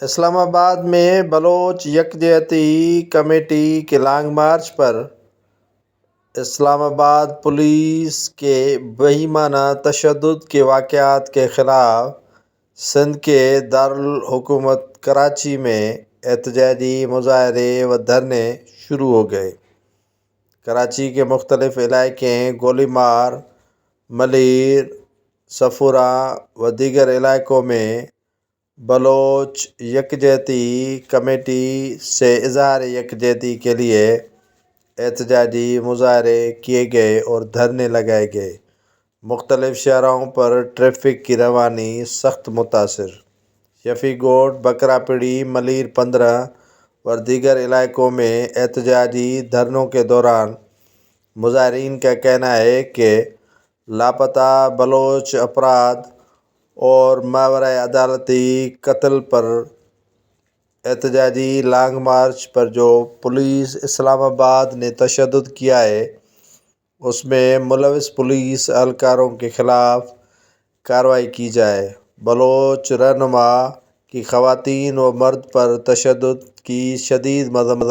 اسلام آباد میں بلوچ یکجہتی کمیٹی کے لانگ مارچ پر اسلام آباد پولیس کے بہیمانہ تشدد کے واقعات کے خلاف سندھ کے دارالحکومت کراچی میں احتجاجی مظاہرے و دھرنے شروع ہو گئے۔ کراچی کے مختلف علاقے گولی مار، ملیر، صفورہ و دیگر علاقوں میں بلوچ یکجہتی کمیٹی سے اظہار یکجہتی کے لیے احتجاجی مظاہرے کیے گئے اور دھرنے لگائے گئے۔ مختلف شاہراہوں پر ٹریفک کی روانی سخت متاثر۔ شفیع کوٹ، بکرا پڑی، ملیر 15 اور دیگر علاقوں میں احتجاجی دھرنوں کے دوران مظاہرین کا کہنا ہے کہ لاپتہ بلوچ افراد اور ماورائے عدالتی قتل پر احتجاجی لانگ مارچ پر جو پولیس اسلام آباد نے تشدد کیا ہے اس میں ملوث پولیس اہلکاروں کے خلاف کارروائی کی جائے۔ بلوچ رہنما کی خواتین و مرد پر تشدد کی شدید مذمت